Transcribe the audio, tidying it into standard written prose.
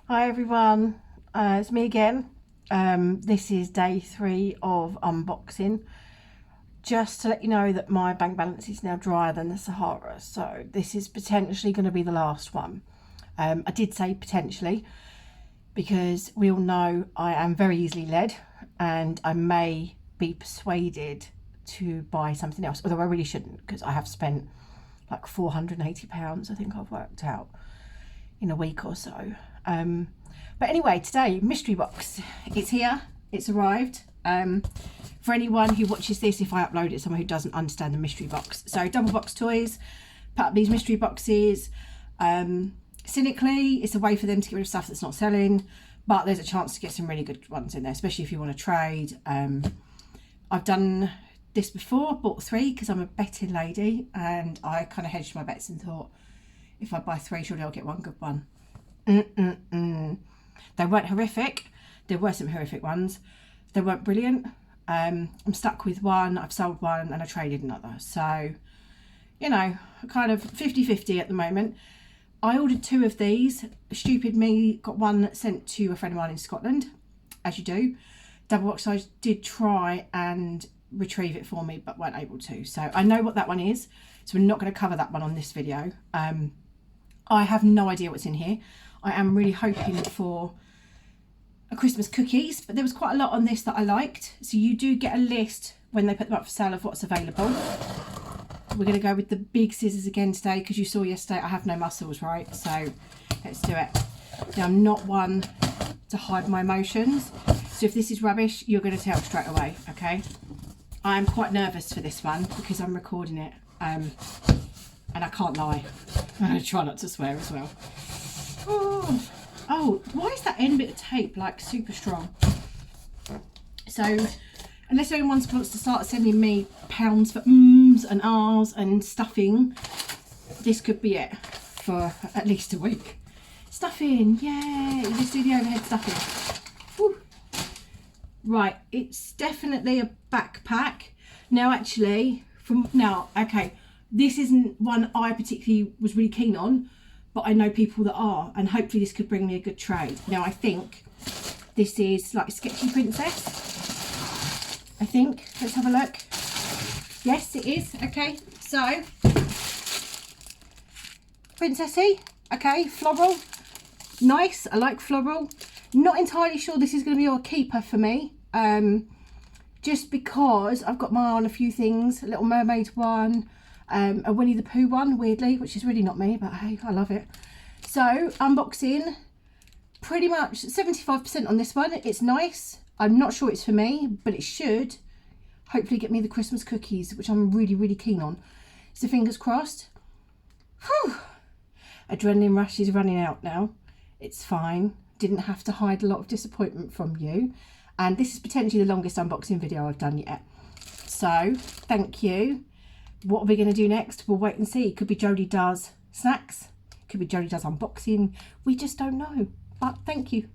Hi everyone, it's me again. This is day 3 of unboxing. Just to let you know that my bank balance is now drier than the Sahara, so this is potentially going to be the last one. I did say potentially because we all know I am very easily led and I may be persuaded to buy something else, although I really shouldn't because I have spent like £480, I think I've worked out, in a week or so. But anyway, today, mystery box. It's here, it's arrived. For anyone who watches this, if I upload it, someone who doesn't understand the mystery box. So double box toys, put up these mystery boxes. Cynically, it's a way for them to get rid of stuff that's not selling, but there's a chance to get some really good ones in there, especially if you want to trade. I've done this before, bought 3 because I'm a betting lady, and I kind of hedged my bets and thought, if I buy 3, surely I'll get one good one. They weren't horrific. There were some horrific ones. They weren't brilliant. I'm stuck with one, I've sold one, and I traded another. So, you know, kind of 50-50 at the moment. I ordered 2 of these. Stupid me, got one sent to a friend of mine in Scotland, as you do. Double box size did try and retrieve it for me, but weren't able to. So I know what that one is. So we're not going to cover that one on this video. I have no idea what's in here. I am really hoping for a Christmas cookies, but there was quite a lot on this that I liked. So you do get a list when they put them up for sale of what's available. We're going to go with the big scissors again today because you saw yesterday I have no muscles, right? So let's do it. Now, I'm not one to hide my emotions. So if this is rubbish, you're going to tell straight away, okay? I am quite nervous for this one because I'm recording it. And I can't lie. I'm going to try not to swear as well. Oh, why is that end bit of tape like super strong? So, unless anyone wants to start sending me pounds for ums and ahs and stuffing, this could be it for at least a week. Stuffing, yay! Just do the overhead stuffing. Woo. Right, it's definitely a backpack. Now, actually, okay, this isn't one I particularly was really keen on, but I know people that are, and hopefully this could bring me a good trade. Now, I think this is like Sketchy Princess. I think. Let's have a look. Yes, it is. Okay, so princessy. Okay, floral. Nice. I like floral. Not entirely sure this is going to be a keeper for me. Just because I've got my eye on a few things. A Little Mermaid one. A Winnie the Pooh one, weirdly, which is really not me, but hey, I love it. So, unboxing, pretty much 75% on this one. It's nice. I'm not sure it's for me, but it should hopefully get me the Christmas cookies, which I'm really, really keen on. So, fingers crossed. Whew. Adrenaline rush is running out now. It's fine. Didn't have to hide a lot of disappointment from you. And this is potentially the longest unboxing video I've done yet. So, thank you. What are we going to do next? We'll wait and see. Could be Jody does snacks. Could be Jody does unboxing. We just don't know. But thank you.